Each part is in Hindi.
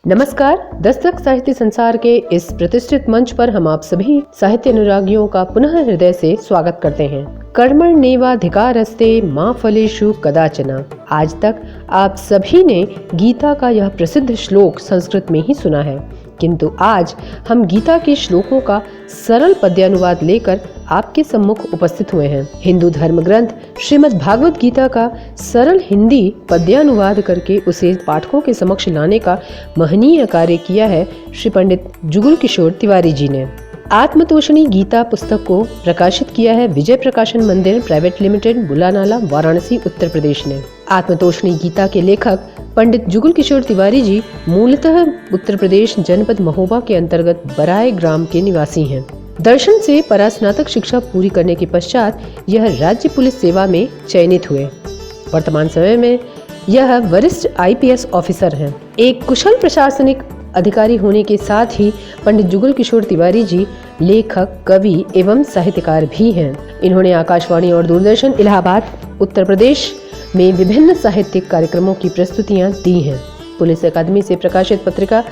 नमस्कार। दस्तक साहित्य संसार के इस प्रतिष्ठित मंच पर हम आप सभी साहित्य अनुरागियों का पुनः हृदय से स्वागत करते हैं। कर्मण्येवाधिकारस्ते मा फलेषु कदाचन। आज तक आप सभी ने गीता का यह प्रसिद्ध श्लोक संस्कृत में ही सुना है, किंतु आज हम गीता के श्लोकों का सरल पद्यानुवाद लेकर आपके सम्मुख उपस्थित हुए हैं। हिंदू धर्म ग्रंथ श्रीमद् भागवत गीता का सरल हिंदी पद्यानुवाद करके उसे पाठकों के समक्ष लाने का महनीय कार्य किया है श्री पंडित जुगल किशोर तिवारी जी ने। आत्मतोषणी गीता पुस्तक को प्रकाशित किया है विजय प्रकाशन मंदिर प्राइवेट लिमिटेड, बुलानाला, वाराणसी, उत्तर प्रदेश ने। आत्मतोषणी गीता के लेखक पंडित जुगल किशोर तिवारी जी मूलतः उत्तर प्रदेश जनपद महोबा के अंतर्गत बराय ग्राम के निवासी हैं। दर्शन से परास्नातक शिक्षा पूरी करने के पश्चात यह राज्य पुलिस सेवा में चयनित हुए। वर्तमान समय में यह वरिष्ठ IPS ऑफिसर हैं। एक कुशल प्रशासनिक अधिकारी होने के साथ ही पंडित जुगल किशोर तिवारी जी लेखक, कवि एवं साहित्यकार भी हैं। इन्होंने आकाशवाणी और दूरदर्शन इलाहाबाद, उत्तर प्रदेश में विभिन्न साहित्यिक कार्यक्रमों की प्रस्तुतियां दी हैं। पुलिस अकादमी से प्रकाशित पत्रिका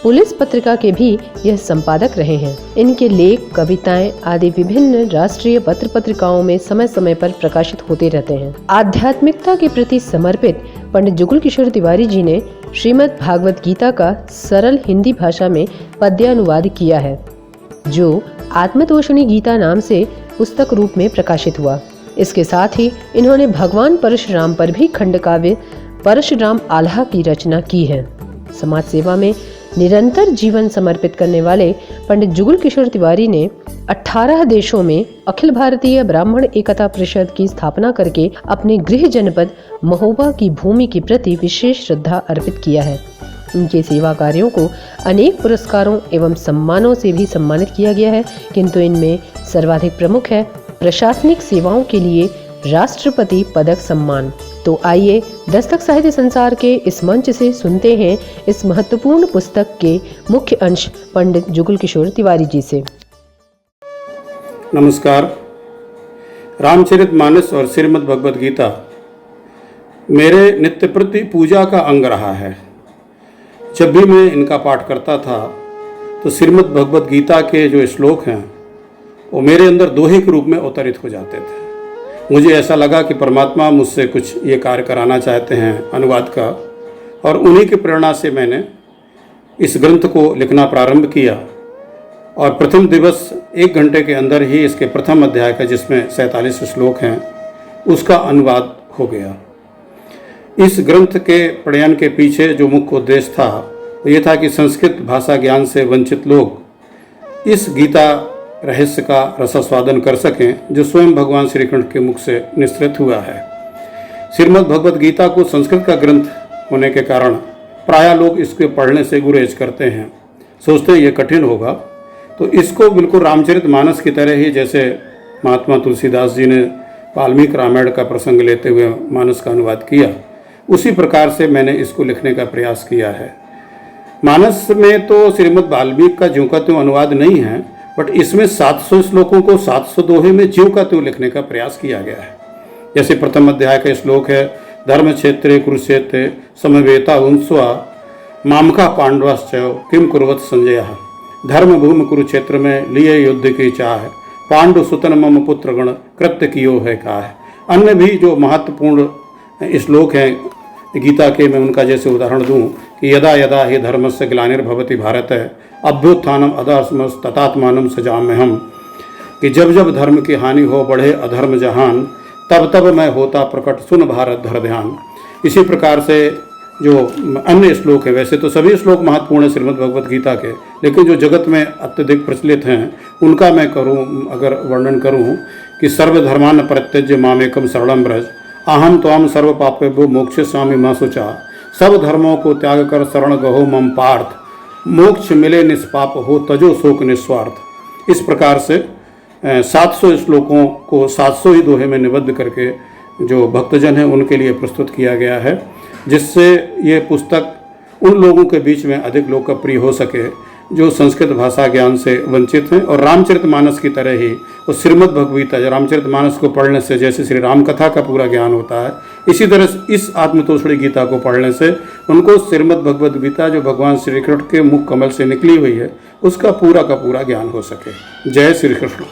पुलिस पत्रिका के भी यह संपादक रहे हैं। इनके लेख, कविताएं आदि विभिन्न राष्ट्रीय पत्र पत्रिकाओं में समय समय पर प्रकाशित होते रहते हैं। आध्यात्मिकता के प्रति समर्पित पंडित जुगल किशोर तिवारी जी ने श्रीमद् भागवत गीता का सरल हिंदी भाषा में पद्यानुवाद किया है, जो आत्मतोषणी गीता नाम से पुस्तक रूप में प्रकाशित हुआ। इसके साथ ही इन्होंने भगवान परशुराम पर भी खंड काव्य परशुराम आल्हा की रचना की है। समाज सेवा में निरंतर जीवन समर्पित करने वाले पंडित जुगल किशोर तिवारी ने 18 देशों में अखिल भारतीय ब्राह्मण एकता परिषद की स्थापना करके अपने गृह जनपद महोबा की भूमि के प्रति विशेष श्रद्धा अर्पित किया है। उनके सेवा कार्यों को अनेक पुरस्कारों एवं सम्मानों से भी सम्मानित किया गया है, किंतु इनमें सर्वाधिक प्रमुख है प्रशासनिक सेवाओं के लिए राष्ट्रपति पदक सम्मान। तो आइए दस्तक साहित्य संसार के इस मंच से सुनते हैं इस महत्वपूर्ण पुस्तक के मुख्य अंश पंडित जुगल किशोर तिवारी जी से। नमस्कार। रामचरितमानस और श्रीमद् भगवद गीता मेरे नित्य प्रति पूजा का अंग रहा है। जब भी मैं इनका पाठ करता था तो श्रीमद् भगवद गीता के जो श्लोक हैं वो मेरे अंदर दोहे के रूप में अवतरित हो जाते थे। मुझे ऐसा लगा कि परमात्मा मुझसे कुछ ये कार्य कराना चाहते हैं अनुवाद का, और उन्हीं की प्रेरणा से मैंने इस ग्रंथ को लिखना प्रारंभ किया। और प्रथम दिवस 1 घंटे के अंदर ही इसके प्रथम अध्याय का, जिसमें 47 श्लोक हैं, उसका अनुवाद हो गया। इस ग्रंथ के प्रणयन के पीछे जो मुख्य उद्देश्य था वो ये था कि संस्कृत भाषा ज्ञान से वंचित लोग इस गीता रहस्य का रसास्वादन कर सकें, जो स्वयं भगवान श्री कृष्ण के मुख से निश्रित हुआ है। श्रीमद् भगवद गीता को संस्कृत का ग्रंथ होने के कारण प्रायः लोग इसके पढ़ने से गुरेज करते हैं, सोचते हैं ये कठिन होगा। तो इसको बिल्कुल रामचरितमानस की तरह ही, जैसे महात्मा तुलसीदास जी ने वाल्मीकि रामायण का प्रसंग लेते हुए मानस का अनुवाद किया, उसी प्रकार से मैंने इसको लिखने का प्रयास किया है। मानस में तो श्रीमद् वाल्मीकि का ज्यों का त्यों अनुवाद नहीं है, बट इसमें 700 श्लोकों को 700 दोहे में ज्यों का त्यों लिखने का प्रयास किया गया है। जैसे प्रथम अध्याय का श्लोक है, धर्म क्षेत्रे कुरुक्षेत्रे समवेता उन्स्वा मामका पांडवश्च किम कुर्वत संजय। धर्म भूमि कुरुक्षेत्र में लिए युद्ध की चाह, पांडु सुतन मम पुत्र गण कृत्य कियो है काह। अन्य भी जो महत्वपूर्ण श्लोक हैं गीता के, मैं उनका जैसे उदाहरण दूं कि यदा यदा हि धर्मस्य ग्लानिर्भवति भारत अभ्युत्थानम अधर्मस् तथात्मानं सजाम्यहम्, कि जब जब धर्म की हानि हो बढ़े अधर्म जहान, तब तब मैं होता प्रकट सुन भारत धर ध्यान। इसी प्रकार से जो अन्य श्लोक है, वैसे तो सभी श्लोक महत्वपूर्ण है श्रीमद् भगवद गीता के, लेकिन जो जगत में अत्यधिक प्रचलित हैं उनका मैं अगर वर्णन करूं कि सर्वधर्मान परित्यज्य मामेकम शरणं व्रज, अहम त्वाम सर्व पापेभ्यो मोक्षयिष्यामि मा शुचा। सब धर्मों को त्याग कर शरण गहो मम पार्थ, मोक्ष मिले निष्पाप हो तजो शोक निस्वार्थ। इस प्रकार से 700 श्लोकों को 700 ही दोहे में निबद्ध करके जो भक्तजन हैं उनके लिए प्रस्तुत किया गया है, जिससे ये पुस्तक उन लोगों के बीच में अधिक लोकप्रिय हो सके जो संस्कृत भाषा ज्ञान से वंचित हैं, और रामचरितमानस की तरह ही वो श्रीमद् भगवगीता, जो रामचरितमानस को पढ़ने से जैसे श्री राम कथा का पूरा ज्ञान होता है, इसी तरह इस आत्मतोषणी गीता को पढ़ने से उनको श्रीमद् भगवद गीता जो भगवान श्री कृष्ण के मुख कमल से निकली हुई है उसका पूरा का पूरा ज्ञान हो सके। जय श्री कृष्ण।